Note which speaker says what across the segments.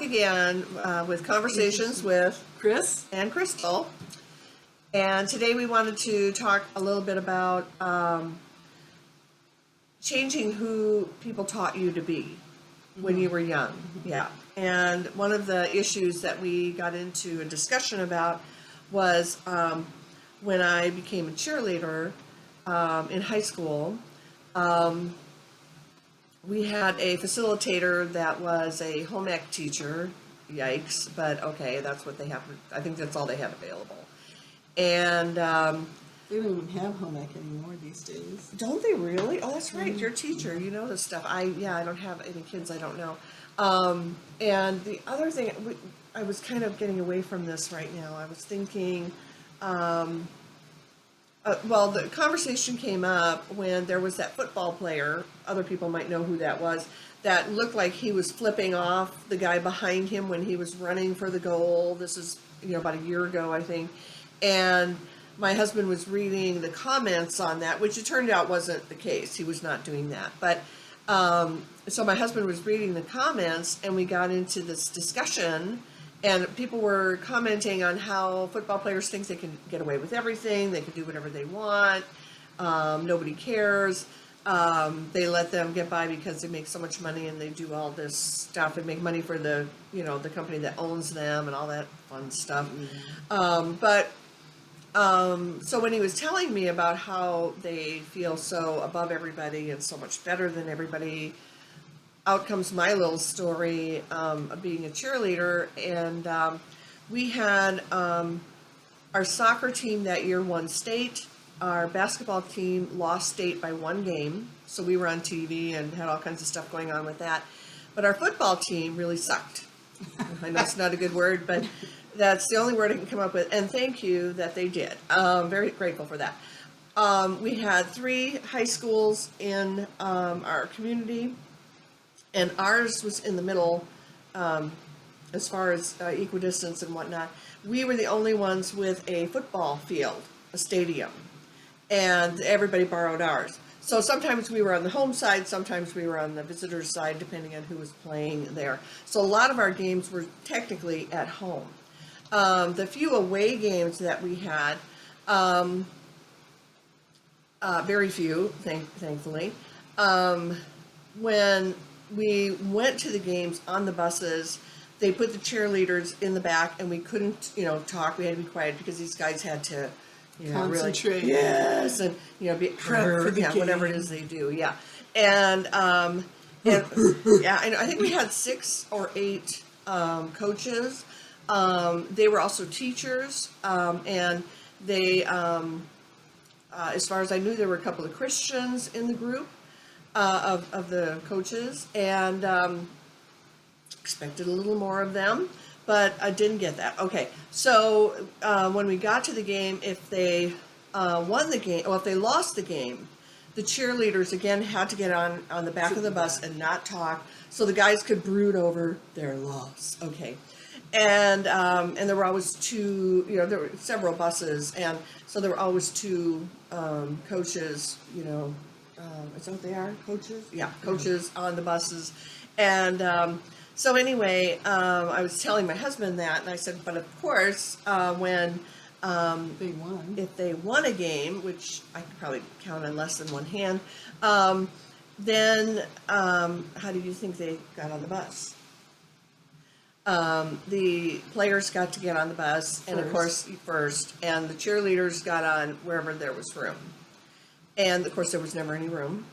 Speaker 1: again with Conversations with
Speaker 2: Chris
Speaker 1: and Crystal. And today we wanted to talk a little bit about changing who people taught you to be when you were young. Yeah. And one of the issues that we got into a discussion about was when I became a cheerleader in high school. We had a facilitator that was a home ec teacher. Yikes, but okay, that's what they have. I think that's all they have available. And
Speaker 2: they don't even have home ec anymore these days.
Speaker 1: Don't they really? Oh, that's right. You're a teacher. You know this stuff. I don't have any kids. I don't know. And the other thing, I was kind of getting away from this right now. I was thinking, well, the conversation came up when there was that football player. Other people might know who that was. That looked like he was flipping off the guy behind him when he was running for the goal. This is, about a year ago, I think. And my husband was reading the comments on that, which it turned out wasn't the case. He was not doing that. But so my husband was reading the comments, and we got into this discussion, and people were commenting on how football players think they can get away with everything. They can do whatever they want. Nobody cares. They let them get by because they make so much money, and they do all this stuff and make money for the, the company that owns them and all that fun stuff. So when he was telling me about how they feel so above everybody and so much better than everybody, out comes my little story of being a cheerleader. And we had our soccer team that year won state. Our basketball team lost state by 1 game. So we were on TV and had all kinds of stuff going on with that. But our football team really sucked. I know it's not a good word, but that's the only word I can come up with. And thank you that they did. Very grateful for that. We had 3 high schools in our community, and ours was in the middle as far as equidistance and whatnot. We were the only ones with a football field, a stadium, and everybody borrowed ours. So sometimes we were on the home side, sometimes we were on the visitor's side, depending on who was playing there. So a lot of our games were technically at home. The few away games that we had, very few, thankfully. When we went to the games on the buses, they put the cheerleaders in the back, and we couldn't, talk. We had to be quiet because these guys had to,
Speaker 2: concentrate.
Speaker 1: Really, yes, and be prep for the game. Whatever it is they do, yeah. And yeah, I think we had 6 or 8 coaches. They were also teachers, and they, as far as I knew, there were a couple of Christians in the group of the coaches, and expected a little more of them, but I didn't get that. Okay, so when we got to the game, if they won the game, or if they lost the game, the cheerleaders again had to get on the back of the bus and not talk, so the guys could brood over their loss. Okay. And there were always 2, there were several buses, and so there were always 2 coaches, is that what they are? Coaches? Yeah, coaches on the buses. And so anyway, I was telling my husband that, and I said, but of course, when if they won a game, which I could probably count on less than one hand, then how do you think they got on the bus? The players got to get on the bus, and of course, first, and the cheerleaders got on wherever there was room. And of course, there was never any room.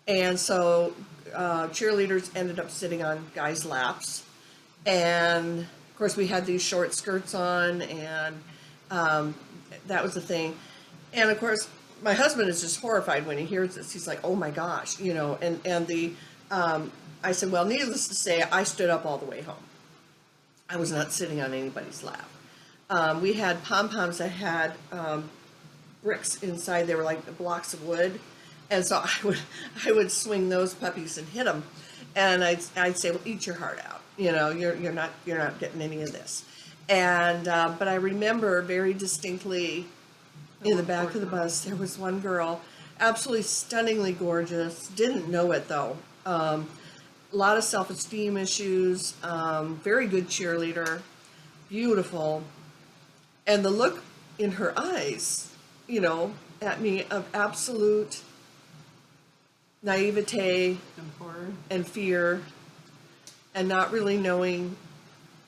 Speaker 1: And so cheerleaders ended up sitting on guys' laps. And of course, we had these short skirts on, and that was the thing. And of course, my husband is just horrified when he hears this. He's like, oh my gosh, and the, I said, well, needless to say, I stood up all the way home. I was not sitting on anybody's lap. We had pom-poms that had bricks inside. They were like blocks of wood. And so I would swing those puppies and hit them. And I'd say, well, eat your heart out. You're not getting any of this. And, but I remember very distinctly in the back of the bus, there was one girl, absolutely stunningly gorgeous, didn't know it though. a lot of self-esteem issues, very good cheerleader, beautiful. And the look in her eyes, at me of absolute naivete
Speaker 2: And horror.
Speaker 1: and fear and not really knowing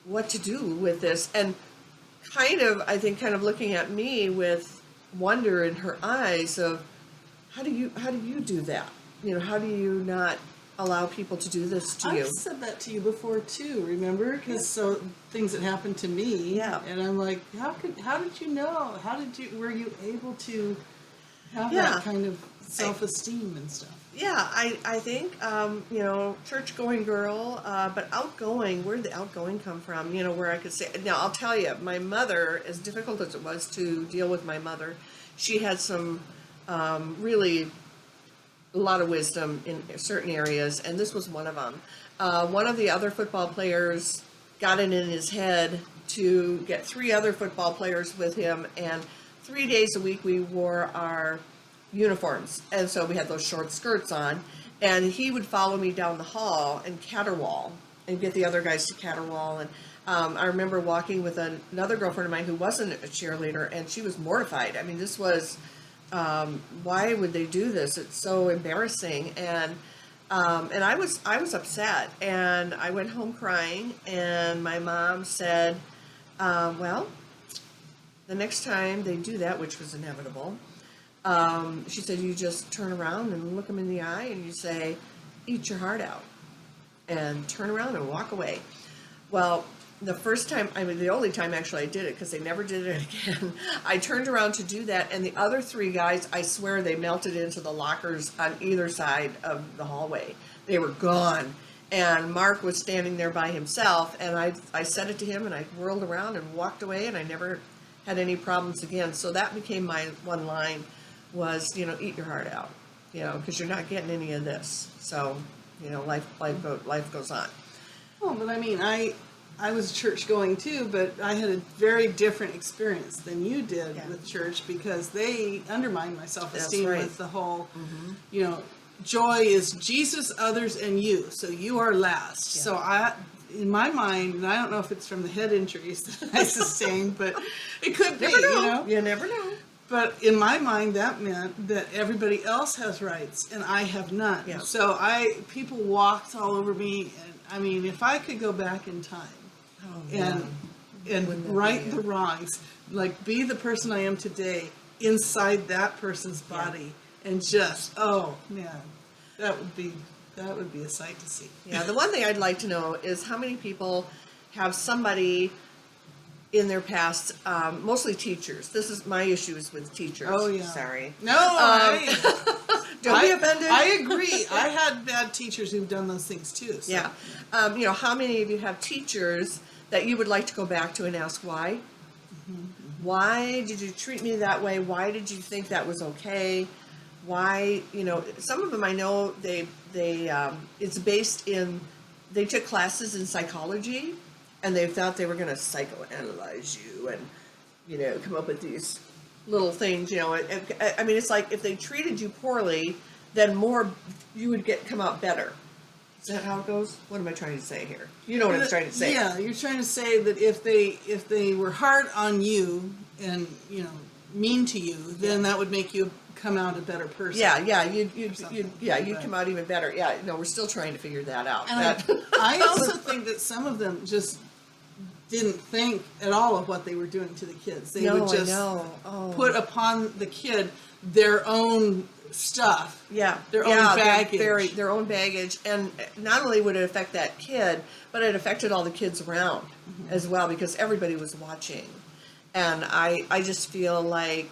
Speaker 1: what to do with this. And I think looking at me with wonder in her eyes of, how do you do that? How do you not allow people to do this to you?
Speaker 2: I've said that to you before too, remember? Because so things that happened to me,
Speaker 1: Yeah.
Speaker 2: and I'm like, how did you know? Were you able to have
Speaker 1: Yeah.
Speaker 2: that kind of self-esteem and stuff?
Speaker 1: Yeah, I think, church-going girl, but outgoing, where did the outgoing come from? Where I could say, now I'll tell you, my mother, as difficult as it was to deal with my mother, she had some really a lot of wisdom in certain areas, and this was one of them. One of the other football players got it in his head to get 3 other football players with him, and 3 days a week we wore our uniforms, and so we had those short skirts on, and he would follow me down the hall and caterwaul and get the other guys to caterwaul. And I remember walking with another girlfriend of mine who wasn't a cheerleader, and she was mortified. I mean, this was, why would they do this? It's so embarrassing. And I was upset, and I went home crying, and my mom said, well, the next time they do that, which was inevitable, she said, you just turn around and look them in the eye and you say, eat your heart out, and turn around and walk away. Well, the first time, the only time actually I did it, because they never did it again, I turned around to do that, and the other 3 guys, I swear they melted into the lockers on either side of the hallway. They were gone. And Mark was standing there by himself, and I said it to him, and I whirled around and walked away, and I never had any problems again. So that became my one line, was, eat your heart out, because you're not getting any of this. So, life goes on.
Speaker 2: Well, but I mean, I was church going too, but I had a very different experience than you did with church, because they undermined my self-esteem with the whole, joy is Jesus, others, and you. So you are last. Yeah. So in my mind, and I don't know if it's from the head injuries that I sustained, but it could be,
Speaker 1: You never know.
Speaker 2: But in my mind, that meant that everybody else has rights and I have none. Yeah. So people walked all over me, and I mean, if I could go back in time and right the wrongs, like be the person I am today inside that person's body, and just, oh man, that would be a sight to see.
Speaker 1: Yeah, the one thing I'd like to know is how many people have somebody in their past, mostly teachers. This is my issues with teachers.
Speaker 2: Oh, yeah.
Speaker 1: Sorry.
Speaker 2: No,
Speaker 1: don't be offended.
Speaker 2: I agree. I had bad teachers who've done those things too. So.
Speaker 1: Yeah. How many of you have teachers that you would like to go back to and ask why? Mm-hmm. Why did you treat me that way? Why did you think that was okay? Why, some of them I know they it's based in, they took classes in psychology, and they thought they were going to psychoanalyze you and, come up with these little things, I mean, it's like if they treated you poorly, then you would come out better. Is that how it goes? What am I trying to say here? You know what I'm trying to say.
Speaker 2: Yeah, you're trying to say that if they were hard on you and, mean to you, then that would make you come out a better person.
Speaker 1: You'd come out even better. Yeah, no, we're still trying to figure that out.
Speaker 2: And I also think that some of them just didn't think at all of what they were doing to the kids. They would just put upon the kid their own stuff. Yeah. Their own baggage.
Speaker 1: Their own baggage. And not only would it affect that kid, but it affected all the kids around as well, because everybody was watching. And I just feel like,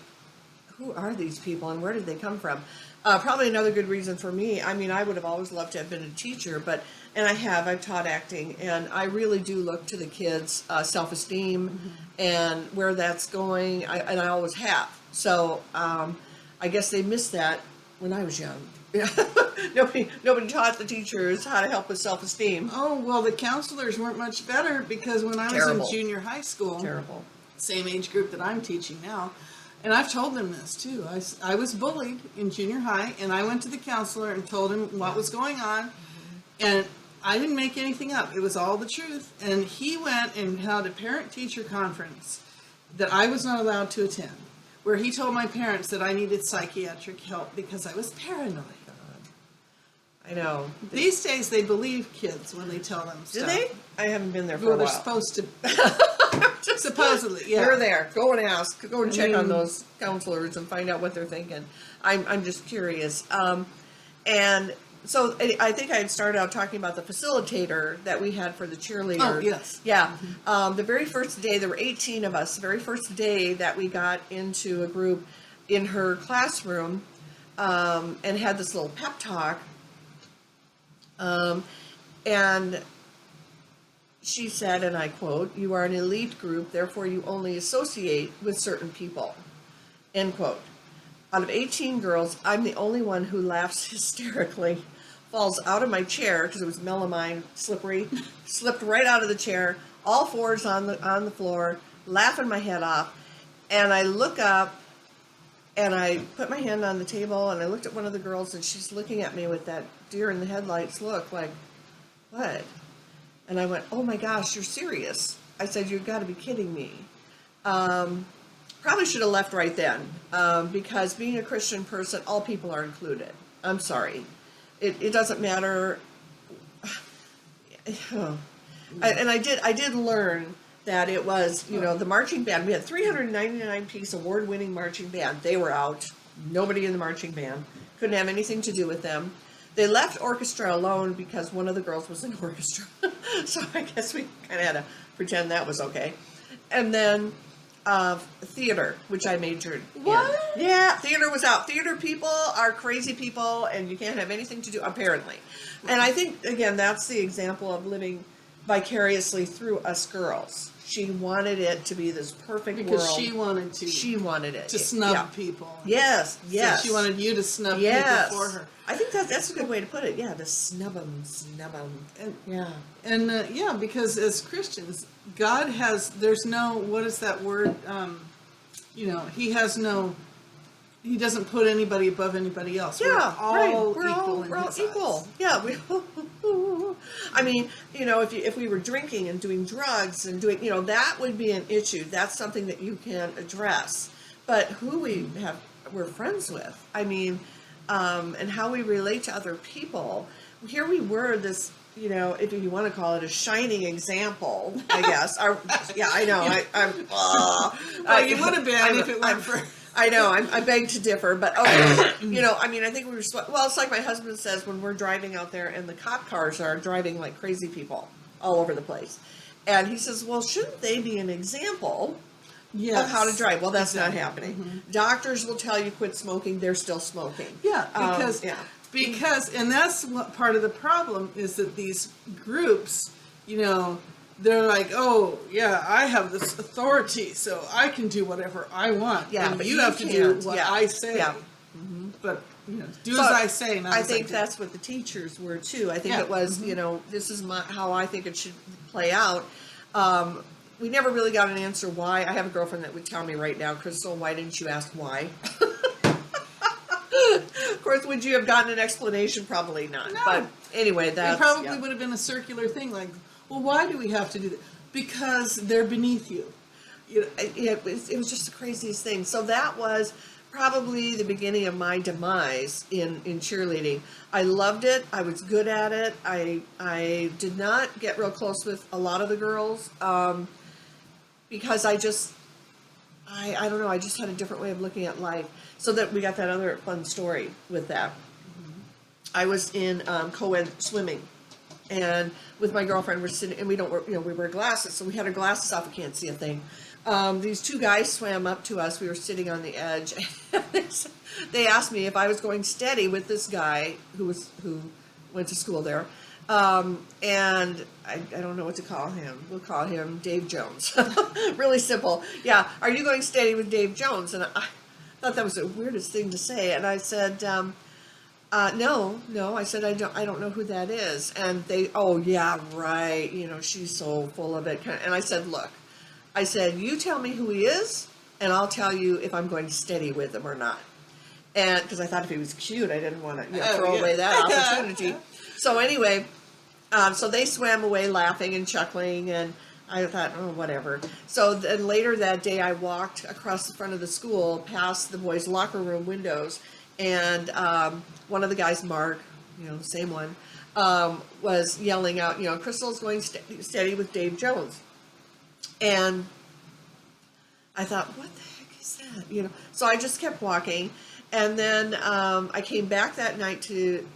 Speaker 1: who are these people and where did they come from? Probably another good reason for me, I mean, I would have always loved to have been a teacher, I've taught acting, and I really do look to the kids' self-esteem and where that's going, and I always have. So I guess they missed that when I was young. Nobody taught the teachers how to help with self-esteem.
Speaker 2: Oh, well, the counselors weren't much better, because when I was in junior high school, same age group that I'm teaching now, and I've told them this too. I was bullied in junior high, and I went to the counselor and told him what was going on, and I didn't make anything up. It was all the truth. And he went and held a parent-teacher conference that I was not allowed to attend, where he told my parents that I needed psychiatric help because I was paranoid.
Speaker 1: I know.
Speaker 2: These days, they believe kids when they tell them stuff.
Speaker 1: Do they? I haven't been there for a while.
Speaker 2: They're supposed to. Supposedly, yeah.
Speaker 1: They're there. Go and ask. Go and check on those counselors and find out what they're thinking. I'm just curious. And so I think I had started out talking about the facilitator that we had for the cheerleader.
Speaker 2: Oh, yes.
Speaker 1: Yeah. The very first day, there were 18 of us. The very first day that we got into a group in her classroom and had this little pep talk. And she said, and I quote, "You are an elite group, therefore you only associate with certain people." End quote. Out of 18 girls, I'm the only one who laughs hysterically, falls out of my chair because it was melamine, slippery, slipped right out of the chair, all fours on the floor, laughing my head off. And I look up and I put my hand on the table and I looked at one of the girls and she's looking at me with that deer in the headlights look like, what? And I went, "Oh my gosh, you're serious." I said, "You've got to be kidding me." Probably should have left right then, because being a Christian person, all people are included. I'm sorry. It doesn't matter. And I did learn that it was, the marching band. We had 399-piece award-winning marching band. They were out. Nobody in the marching band. Couldn't have anything to do with them. They left orchestra alone because one of the girls was in orchestra. So I guess we kind of had to pretend that was okay. And then theater, which I majored in.
Speaker 2: What?
Speaker 1: Yeah, theater was out. Theater people are crazy people, and you can't have anything to do, apparently. And I think, again, that's the example of living vicariously through us girls. She wanted it to be this perfect world.
Speaker 2: Because she wanted
Speaker 1: it.
Speaker 2: to snub people.
Speaker 1: Yes.
Speaker 2: So she wanted you to snub people for her.
Speaker 1: I think that's a good way to put it. Yeah, to snub them.
Speaker 2: And because as Christians, God there's no, what is that word? He doesn't put anybody above anybody else.
Speaker 1: Yeah,
Speaker 2: we're all
Speaker 1: right.
Speaker 2: equal.
Speaker 1: We're all equal. Yeah. I mean, if we were drinking and doing drugs and doing, that would be an issue. That's something that you can address. But who we're friends with, I mean, and how we relate to other people. Here we were, this, if you want to call it a shining example, I guess. I know.
Speaker 2: You would have been if it weren't for.
Speaker 1: I know, I beg to differ, but okay. I mean, I think we were, well, it's like my husband says when we're driving out there and the cop cars are driving like crazy people all over the place. And he says, well, shouldn't they be an example of how to drive? Well, that's not happening. Mm-hmm. Doctors will tell you quit smoking, they're still smoking.
Speaker 2: Yeah, because, and that's what part of the problem is that these groups, they're like, oh, yeah, I have this authority, so I can do whatever I want.
Speaker 1: Yeah,
Speaker 2: and
Speaker 1: but
Speaker 2: you have to do what I say.
Speaker 1: Yeah.
Speaker 2: Mm-hmm. But, do as I say, not
Speaker 1: I
Speaker 2: as
Speaker 1: think
Speaker 2: I do.
Speaker 1: that's what the teachers were, too. I think it was, this is how I think it should play out. We never really got an answer why. I have a girlfriend that would tell me right now, Crystal, why didn't you ask why? Of course, would you have gotten an explanation? Probably not.
Speaker 2: No.
Speaker 1: But anyway,
Speaker 2: It probably would have been a circular thing, like, well, why do we have to do that? Because they're beneath you.
Speaker 1: It was just the craziest thing. So that was probably the beginning of my demise in cheerleading. I loved it. I was good at it. I did not get real close with a lot of the girls because I don't know, I just had a different way of looking at life. So that we got that other fun story with that. Mm-hmm. I was in co-ed swimming. And with my girlfriend, we're sitting, and we wear glasses, so we had our glasses off, we can't see a thing. These two guys swam up to us, we were sitting on the edge, and they asked me if I was going steady with this guy who went to school there, and I don't know what to call him. We'll call him Dave Jones. Really simple. Yeah, are you going steady with Dave Jones? And I thought that was the weirdest thing to say, and I said, no, I said, I don't know who that is. And they, oh yeah, right. She's so full of it. And I said, look, you tell me who he is and I'll tell you if I'm going steady with him or not. And because I thought if he was cute, I didn't want to throw away that opportunity. So anyway, So they swam away laughing and chuckling, and I thought, oh, whatever. So then later that day, I walked across the front of the school past the boys' locker room windows, and one of the guys, Mark, the same one, was yelling out, Crystal's going steady with Dave Jones. And I thought, what the heck is that? So I just kept walking. And then I came back that night to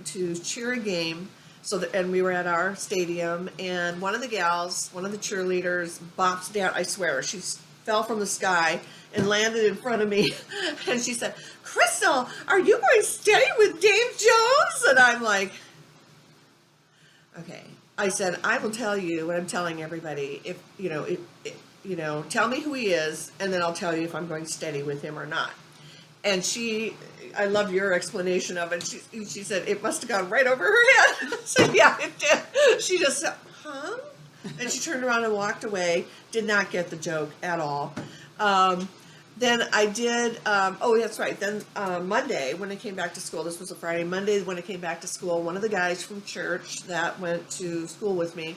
Speaker 1: cheer a game. And we were at our stadium, and one of the gals, one of the cheerleaders, bops down. I swear, she fell from the sky and landed in front of me. And she said, "Crystal, are you going steady with Dave Jones?" And I'm like, okay. I said, I will tell you what I'm telling everybody. If tell me who he is, and then I'll tell you if I'm going steady with him or not. And I love your explanation of it. She said, it must have gone right over her head. I said, yeah, it did. She just said, huh? And she turned around and walked away. Did not get the joke at all. Then I did, that's right. Then Monday, when I came back to school, this was a Friday, Monday, when I came back to school, one of the guys from church that went to school with me,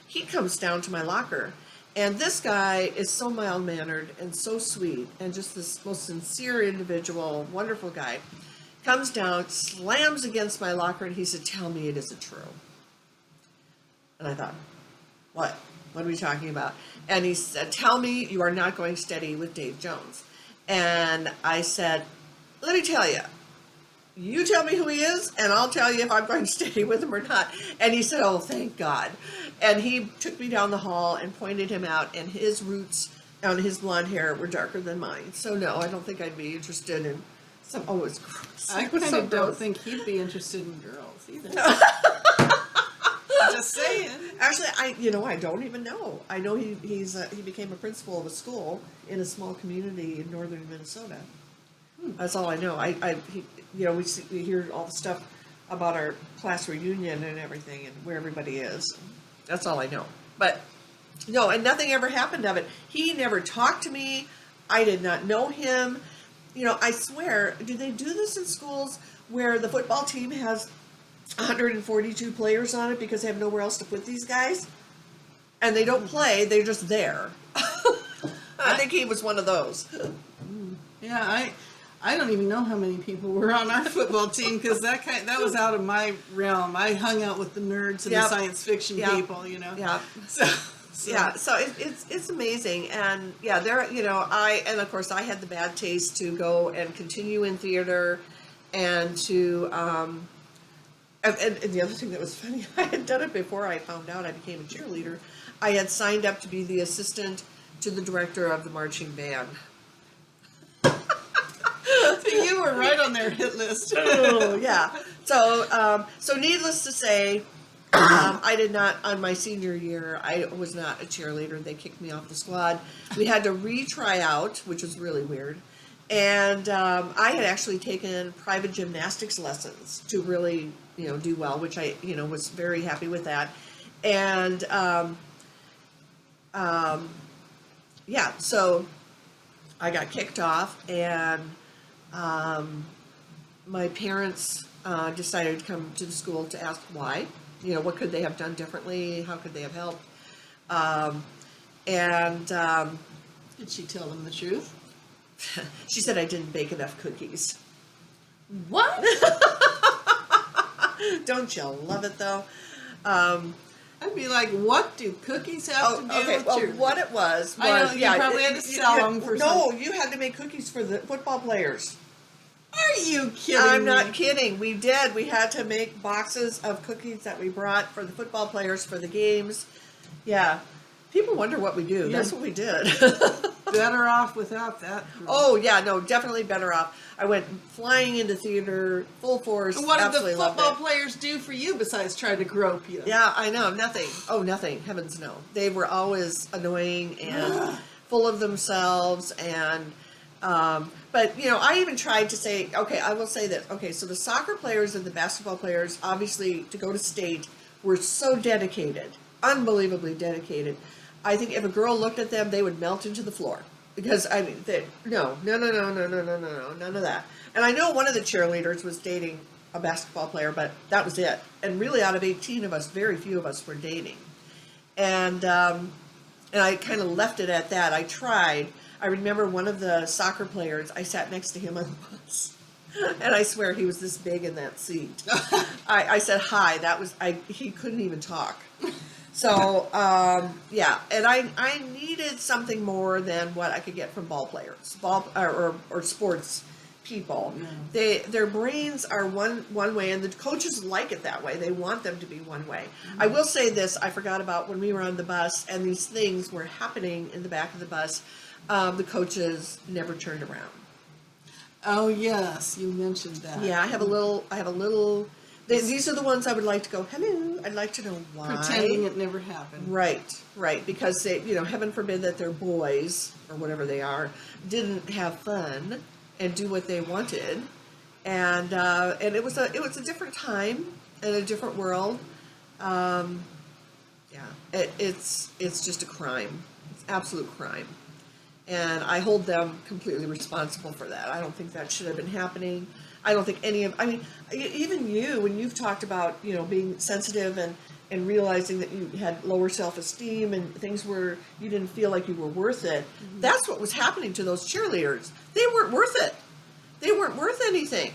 Speaker 1: he comes down to my locker. And this guy is so mild-mannered and so sweet and just this most sincere individual, wonderful guy. Comes down, slams against my locker, and he said, "Tell me it isn't true." And I thought, what? What are we talking about? And he said, "Tell me you are not going steady with Dave Jones." And I said, "Let me tell you. You tell me who he is, and I'll tell you if I'm going steady with him or not." And he said, "Oh, thank God." And he took me down the hall and pointed him out, and his roots on his blonde hair were darker than mine. So, no, I don't think I'd be interested in some... Oh, it's gross.
Speaker 2: I kind of don't think he'd be interested in girls either. Just saying.
Speaker 1: Actually, I don't even know. I know he became a principal of a school in a small community in northern Minnesota. That's all I know. We hear all the stuff about our class reunion and everything and where everybody is. That's all I know. But no, and nothing ever happened of it. He never talked to me. I did not know him. I swear, do they do this in schools where the football team has 142 players on it because they have nowhere else to put these guys? And they don't play, they're just there. I think he was one of those.
Speaker 2: Yeah, I don't even know how many people were on our football team because that was out of my realm. I hung out with the nerds and the science fiction people,
Speaker 1: Yeah.
Speaker 2: So
Speaker 1: yeah, so it's amazing, and yeah, and of course I had the bad taste to go and continue in theater, and to and the other thing that was funny, I had done it before I found out I became a cheerleader. I had signed up to be the assistant to the director of the marching band.
Speaker 2: So you were right on their hit list.
Speaker 1: Oh, yeah. So needless to say, I did not, on my senior year, I was not a cheerleader. They kicked me off the squad. We had to retry out, which was really weird. And I had actually taken private gymnastics lessons to really, do well, which I, was very happy with that. And, so I got kicked off, and my parents decided to come to the school to ask why. What could they have done differently? How could they have helped?
Speaker 2: Did she tell them the truth?
Speaker 1: She said I didn't bake enough cookies.
Speaker 2: What?
Speaker 1: Don't you love it, though?
Speaker 2: I'd be like, what do cookies have to do with cheerleading?
Speaker 1: What it was
Speaker 2: I know, you probably had to sell them for something.
Speaker 1: No, you had to make cookies for the football players.
Speaker 2: Are you kidding
Speaker 1: I'm
Speaker 2: me?
Speaker 1: not kidding. We did. We had to make boxes of cookies that we brought for the football players for the games. Yeah. People wonder what we do. That's what we did.
Speaker 2: Better off without that.
Speaker 1: Oh, yeah. No, definitely better off. I went flying into theater, full force.
Speaker 2: And what did the
Speaker 1: absolutely loved
Speaker 2: football
Speaker 1: it.
Speaker 2: players do for you besides try to grope you?
Speaker 1: Yeah, I know. Nothing. Oh, nothing. Heavens no. They were always annoying and full of themselves. And, but, I even tried to say, okay, I will say this. Okay, so the soccer players and the basketball players, obviously, to go to state, were so dedicated, unbelievably dedicated. I think if a girl looked at them, they would melt into the floor. Because, no, none of that. And I know one of the cheerleaders was dating a basketball player, but that was it. And really, out of 18 of us, very few of us were dating. And I kind of left it at that. I tried. I remember one of the soccer players, I sat next to him on the bus. And I swear he was this big in that seat. I said hi. He couldn't even talk. So, yeah. And I needed something more than what I could get from ball players, or sports people. Yeah. Their brains are one way, and the coaches like it that way. They want them to be one way. Mm-hmm. I will say this, I forgot about when we were on the bus and these things were happening in the back of the bus, the coaches never turned around.
Speaker 2: Oh yes, you mentioned that.
Speaker 1: Yeah, I have a little these are the ones I would like to go, hello, I'd like to know why.
Speaker 2: Pretending it never happened.
Speaker 1: Right, because they, heaven forbid that their boys, or whatever they are, didn't have fun and do what they wanted, and it was a different time and a different world. It's just a crime. It's absolute crime, and I hold them completely responsible for that. I don't think that should have been happening. I don't think even you, when you've talked about being sensitive and realizing that you had lower self-esteem and things where you didn't feel like you were worth it, mm-hmm. That's what was happening to those cheerleaders. They weren't worth it. They weren't worth anything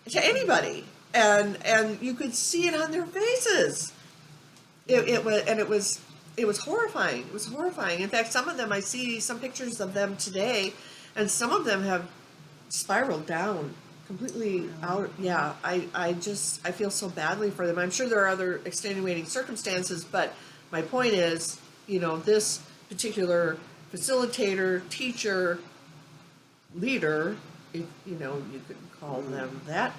Speaker 1: to anybody, and you could see it on their faces. It was horrifying. It was horrifying. In fact, some of them, I see some pictures of them today, and some of them have spiraled down completely out. Yeah, I feel so badly for them. I'm sure there are other extenuating circumstances, but my point is, this particular facilitator, teacher, leader, if you could call them that,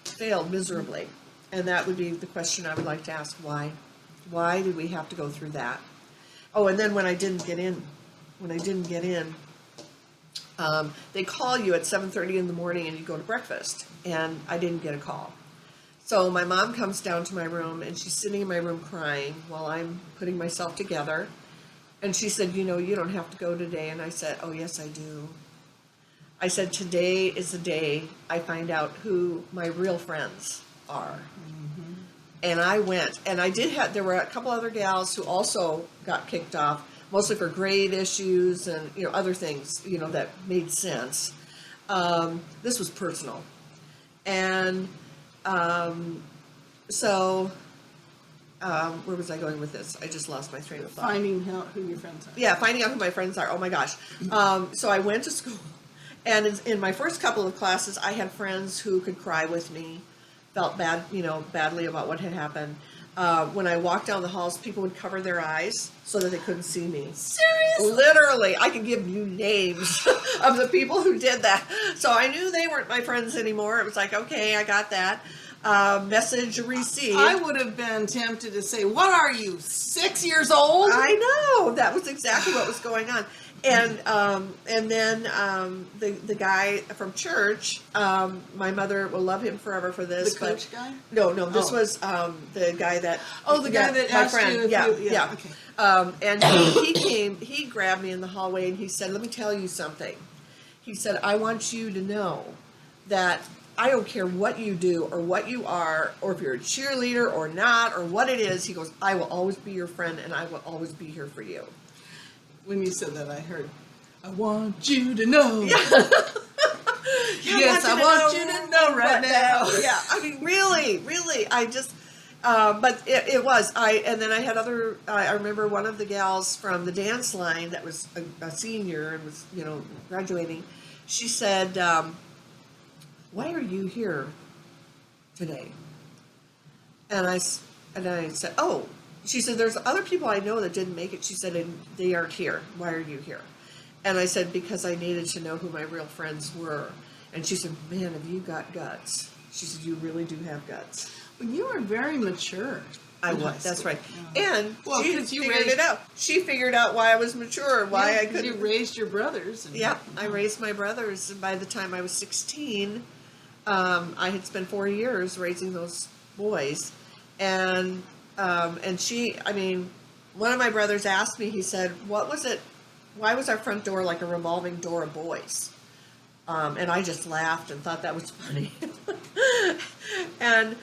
Speaker 1: failed miserably. And that would be the question I would like to ask: why? Why did we have to go through that? Oh, and then when I didn't get in, they call you at 7:30 in the morning and you go to breakfast, and I didn't get a call. So my mom comes down to my room, and she's sitting in my room crying while I'm putting myself together. And she said, you don't have to go today. And I said, oh, yes, I do. I said, today is the day I find out who my real friends are. Mm-hmm. And I went, and there were a couple other gals who also got kicked off, mostly for grade issues and, other things, that made sense. This was personal. And where was I going with this? I just lost my train of thought.
Speaker 2: Finding out who your friends are.
Speaker 1: Yeah, finding out who my friends are. Oh my gosh. So I went to school, and in my first couple of classes, I had friends who could cry with me, felt badly about what had happened. When I walked down the halls, people would cover their eyes so that they couldn't see me.
Speaker 2: Seriously?
Speaker 1: Literally. I could give you names of the people who did that. So I knew they weren't my friends anymore. It was like, okay, I got that. Message received.
Speaker 2: I would have been tempted to say, what are you, 6 years old?
Speaker 1: I know. That was exactly what was going on. And then the guy from church, my mother will love him forever for this.
Speaker 2: The coach guy?
Speaker 1: No, this was the guy that.
Speaker 2: Oh, the guy that asked
Speaker 1: friend.
Speaker 2: you. If
Speaker 1: Yeah.
Speaker 2: Okay.
Speaker 1: And he grabbed me in the hallway and he said, "Let me tell you something." He said, "I want you to know that I don't care what you do or what you are, or if you're a cheerleader or not, or what it is." He goes, "I will always be your friend, and I will always be here for you."
Speaker 2: When you said that, I heard, "I want you to know."
Speaker 1: Yeah.
Speaker 2: Yes, I want you to know right now.
Speaker 1: Yeah, I mean, really, I just, but it was, and then I had I remember one of the gals from the dance line that was a senior and was, graduating. She said, "Why are you here today?" And I said, "Oh." She said, "There's other people I know that didn't make it." She said, "And they aren't here. Why are you here?" And I said, "Because I needed to know who my real friends were." And she said, "Man, have you got guts?" She said, "You really do have guts."
Speaker 2: Well, you are very mature.
Speaker 1: I was. That's right. And she figured it out. She figured out why I was mature, why I couldn't.
Speaker 2: You raised your brothers.
Speaker 1: I raised my brothers. And by the time I was 16, I had spent 4 years raising those boys. And one of my brothers asked me, he said, "What was it? Why was our front door like a revolving door of boys?" And I just laughed and thought that was funny. And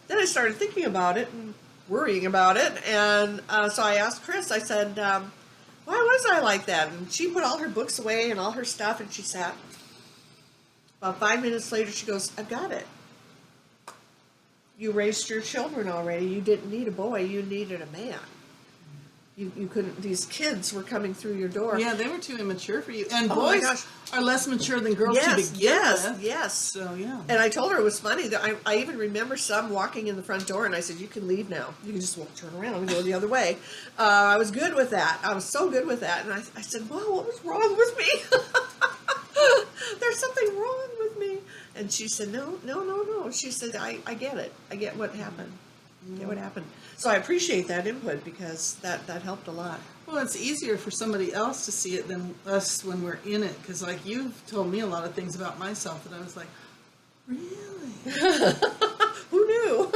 Speaker 1: then I started thinking about it and worrying about it. And so I asked Chris, I said, why was I like that? And she put all her books away and all her stuff, and she sat. About 5 minutes later, she goes, I've got it. You raised your children already. You didn't need a boy. You needed a man. You couldn't, these kids were coming through your door.
Speaker 2: Yeah, they were too immature for you. And
Speaker 1: Oh my
Speaker 2: boys
Speaker 1: gosh.
Speaker 2: are less mature than girls to
Speaker 1: Yes,
Speaker 2: begin
Speaker 1: yes,
Speaker 2: with.
Speaker 1: yes.
Speaker 2: So, yeah.
Speaker 1: And I told her it was funny that I even remember some walking in the front door, and I said, you can leave now. You can just turn around and go the other way. I was good with that. I was so good with that. And I said, wow, what was wrong with me? There's something wrong with me. And she said, no. She said, I get it. I get what happened. I get what happened. So I appreciate that input because that helped a lot.
Speaker 2: Well, it's easier for somebody else to see it than us when we're in it. Because, like, you've told me a lot of things about myself that I was like, really?
Speaker 1: Who knew?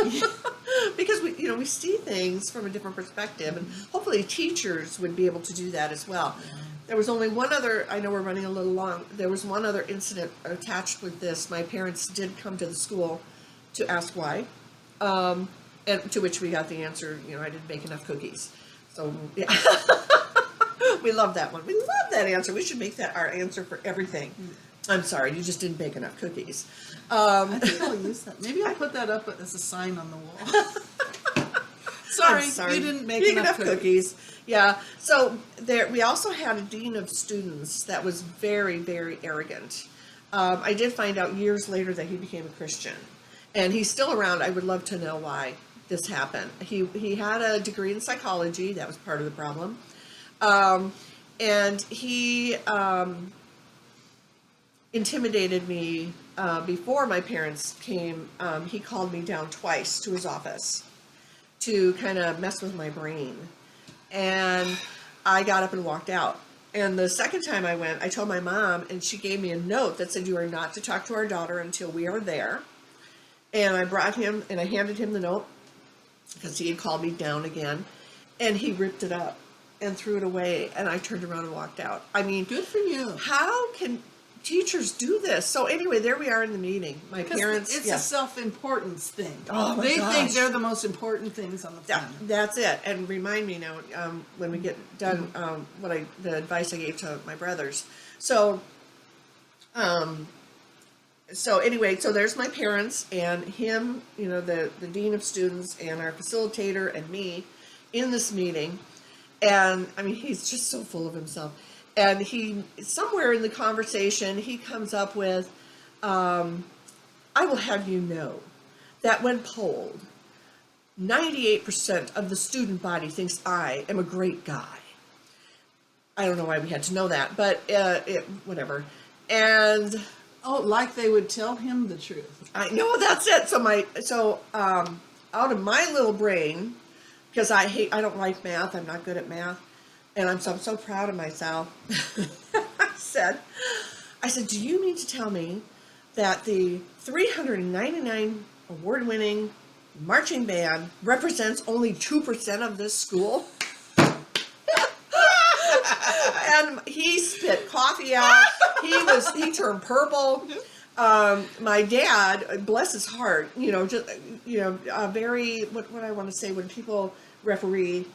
Speaker 1: Because we see things from a different perspective, and hopefully teachers would be able to do that as well.
Speaker 2: Yeah.
Speaker 1: There was only one other, I know we're running a little long, there was one other incident attached with this. My parents did come to the school to ask why, and to which we got the answer, I didn't bake enough cookies. So, yeah. We love that one. We love that answer. We should make that our answer for everything. I'm sorry, you just didn't bake enough cookies.
Speaker 2: I think I'll use that. Maybe I'll put that up as a sign on the wall.
Speaker 1: I'm
Speaker 2: sorry, you didn't make
Speaker 1: Big
Speaker 2: enough cookies.
Speaker 1: Yeah. So we also had a dean of students that was very, very arrogant. I did find out years later that he became a Christian, and he's still around. I would love to know why this happened. He had a degree in psychology. That was part of the problem. And he intimidated me before my parents came. He called me down twice to his office to kind of mess with my brain. And I got up and walked out. And the second time I went, I told my mom, and she gave me a note that said, you are not to talk to our daughter until we are there. And I brought him, and I handed him the note, because he had called me down again. And he ripped it up and threw it away, and I turned around and walked out. I mean,
Speaker 2: Good for you.
Speaker 1: how can teachers do this? So anyway, there we are in the meeting. My parents,
Speaker 2: It's
Speaker 1: yeah.
Speaker 2: a self-importance thing.
Speaker 1: Oh, my
Speaker 2: they
Speaker 1: gosh.
Speaker 2: think they're the most important things on the planet.
Speaker 1: That's it. And remind me now, when we get done, the advice I gave to my brothers. So anyway, so there's my parents and him, the dean of students and our facilitator and me in this meeting. And I mean, he's just so full of himself. And somewhere in the conversation, he comes up with, I will have you know that when polled, 98% of the student body thinks I am a great guy. I don't know why we had to know that, but whatever. And
Speaker 2: like they would tell him the truth.
Speaker 1: I know, that's it. So out of my little brain, because I don't like math, I'm not good at math, and I'm so proud of myself. I said, do you mean to tell me that the 399 award-winning marching band represents only 2% of this school? And he spit coffee out. He turned purple. My dad, bless his heart, very, what I want to say, when people referee,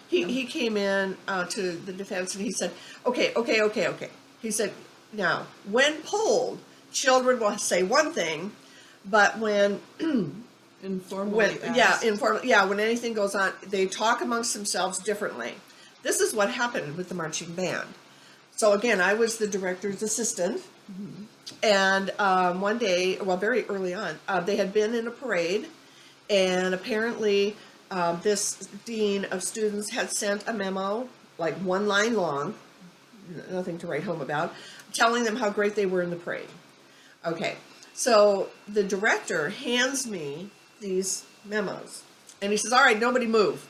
Speaker 1: he came in to the defense and he said, okay. He said, now, when polled, children will say one thing, but when
Speaker 2: Informally
Speaker 1: when anything goes on, they talk amongst themselves differently. This is what happened with the marching band. So again, I was the director's assistant, and one day, very early on, they had been in a parade, and apparently this dean of students had sent a memo, like one line long, nothing to write home about, telling them how great they were in the parade. Okay, so the director hands me these memos, and he says, all right, nobody move.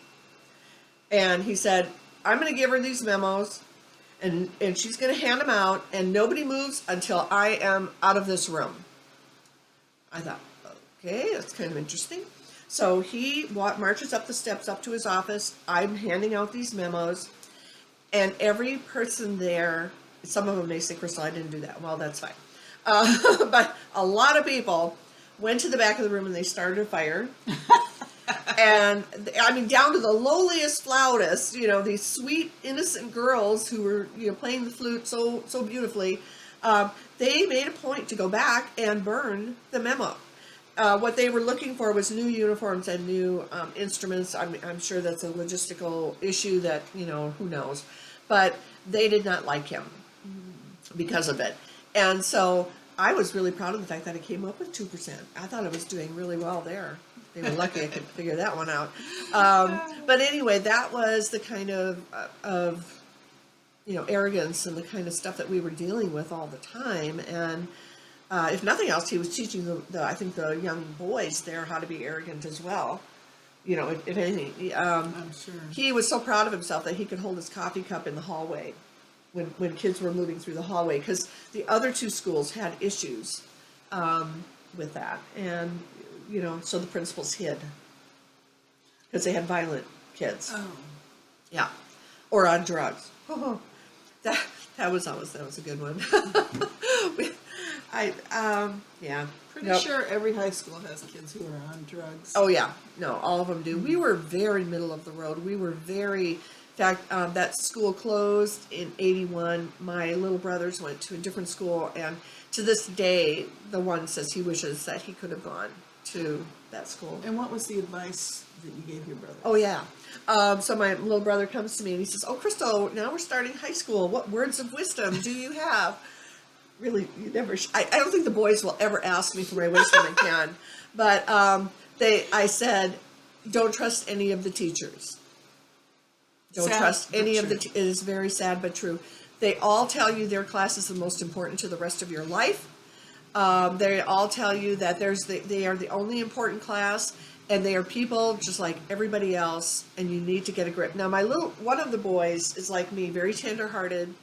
Speaker 1: And he said, I'm going to give her these memos, and she's going to hand them out, and nobody moves until I am out of this room. I thought, okay, that's kind of interesting. So he marches up the steps up to his office. I'm handing out these memos, and every person there, some of them may say, Crystal, I didn't do that. Well, that's fine. But a lot of people went to the back of the room and they started a fire. And I mean, down to the lowliest flautists, these sweet, innocent girls who were, playing the flute so beautifully. They made a point to go back and burn the memo. What they were looking for was new uniforms and new instruments. I'm sure that's a logistical issue that, who knows. But they did not like him because of it. And so I was really proud of the fact that it came up with 2%. I thought it was doing really well there. They were lucky I could figure that one out. But anyway, that was the kind of arrogance and the kind of stuff that we were dealing with all the time. And if nothing else, he was teaching I think the young boys there how to be arrogant as well. If anything,
Speaker 2: I'm sure
Speaker 1: he was so proud of himself that he could hold his coffee cup in the hallway when kids were moving through the hallway, because the other two schools had issues with that, and so the principals hid because they had violent kids.
Speaker 2: Oh,
Speaker 1: yeah, or on drugs. That was a good one.
Speaker 2: Pretty sure every high school has kids who are on drugs.
Speaker 1: Oh yeah, no, all of them do. We were very middle of the road. We were very. In fact, that school closed in '81. My little brothers went to a different school, and to this day, the one says he wishes that he could have gone to that school.
Speaker 2: And what was the advice that you gave your brother?
Speaker 1: Oh yeah. So my little brother comes to me and he says, "Oh, Crystal, now we're starting high school. What words of wisdom do you have?" Really, you never. I don't think the boys will ever ask me for my wisdom again. But I said, "Don't trust any of the teachers. Don't trust any of the. It is very sad but true. They all tell you their class is the most important to the rest of your life. They all tell you that they are the only important class, and they are people just like everybody else, and you need to get a grip." Now, one of the boys is like me, very tender-hearted,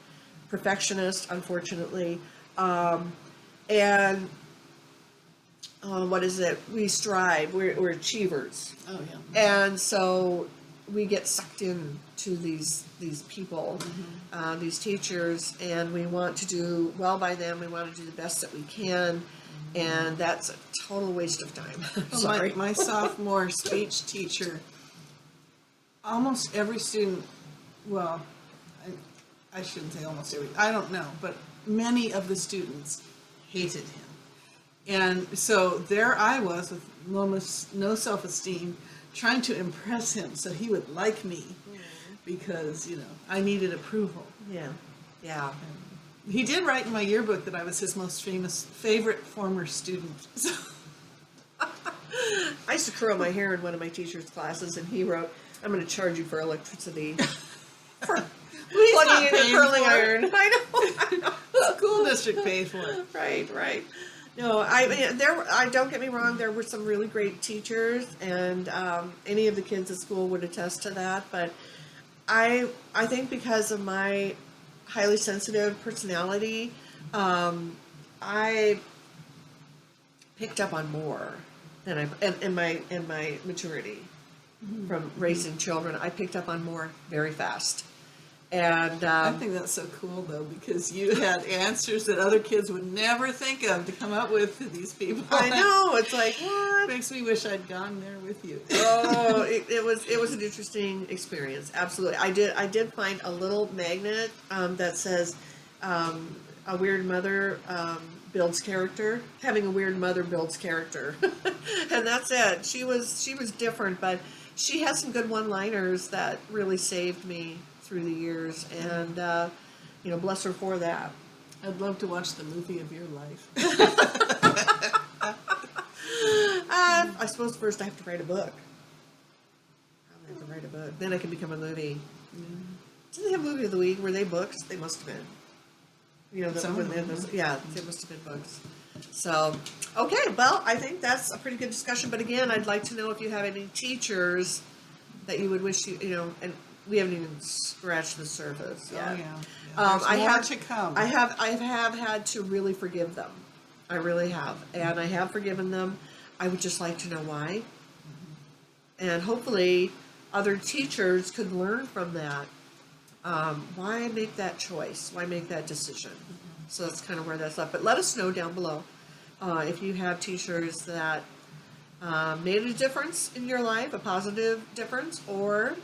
Speaker 1: perfectionist, unfortunately, and what is it? We strive. We're achievers.
Speaker 2: Oh yeah.
Speaker 1: And so we get sucked in to these people, these teachers, and we want to do well by them. We want to do the best that we can, and that's a total waste of time. Sorry.
Speaker 2: My sophomore speech teacher, almost every student, well, I shouldn't say almost every, I don't know, but many of the students hated him. And so there I was with almost no self-esteem, trying to impress him so he would like me, because, I needed approval.
Speaker 1: Yeah. Yeah.
Speaker 2: He did write in my yearbook that I was his most favorite former student. So
Speaker 1: I used to curl my hair in one of my teacher's classes, and he wrote, "I'm going to charge you for electricity." For plugging in your curling iron. I know.
Speaker 2: School district paid for it.
Speaker 1: Right. No, I don't get me wrong. There were some really great teachers, and any of the kids at school would attest to that. But I think because of my highly sensitive personality, I picked up on more than in my maturity from raising children. I picked up on more very fast. And
Speaker 2: I think that's so cool, though, because you had answers that other kids would never think of to come up with to these people.
Speaker 1: I know, it's like, what?
Speaker 2: It makes me wish I'd gone there with you.
Speaker 1: Oh, it was an interesting experience. Absolutely, I did find a little magnet that says a weird mother builds character. Having a weird mother builds character, and that's it. She was different, but she had some good one-liners that really saved me through the years, and bless her for that.
Speaker 2: I'd love to watch the movie of your life.
Speaker 1: I suppose first I have to write a book. I have to write a book, then I can become a movie. Did they have movie of the week? Were they books? They must have been. They must have been books. So, okay, well, I think that's a pretty good discussion. But again, I'd like to know if you have any teachers that you would wish and we haven't even scratched the surface yet.
Speaker 2: Oh yeah. There's more to come.
Speaker 1: I have had to really forgive them. I really have, and I have forgiven them. I would just like to know why, and hopefully, other teachers could learn from that. Why make that choice? Why make that decision? So that's kind of where that's at. But let us know down below if you have teachers that made a difference in your life, a positive difference, or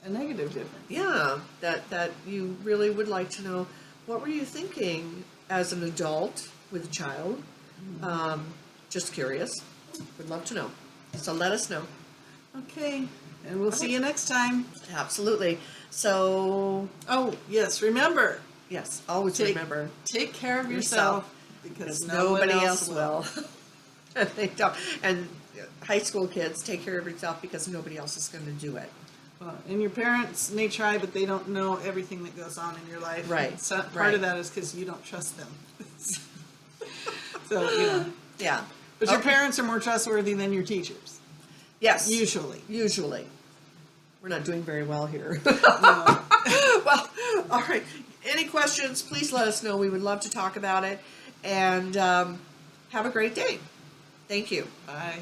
Speaker 2: a negative difference.
Speaker 1: yeah, that you really would like to know, what were you thinking as an adult with a child? Just curious. Would love to know. So let us know.
Speaker 2: Okay, and we'll see you next time.
Speaker 1: Absolutely. So,
Speaker 2: oh yes, remember.
Speaker 1: Yes, always remember.
Speaker 2: Take care of yourself because
Speaker 1: nobody else will. And they don't. And high school kids, take care of yourself because nobody else is going to do it.
Speaker 2: Well, and your parents may try, but they don't know everything that goes on in your life.
Speaker 1: Right.
Speaker 2: So part of that is because you don't trust them. So,
Speaker 1: Yeah.
Speaker 2: But your parents are more trustworthy than your teachers.
Speaker 1: Yes.
Speaker 2: Usually.
Speaker 1: We're not doing very well here.
Speaker 2: No.
Speaker 1: Well, all right. Any questions, please let us know. We would love to talk about it. And have a great day. Thank you.
Speaker 2: Bye.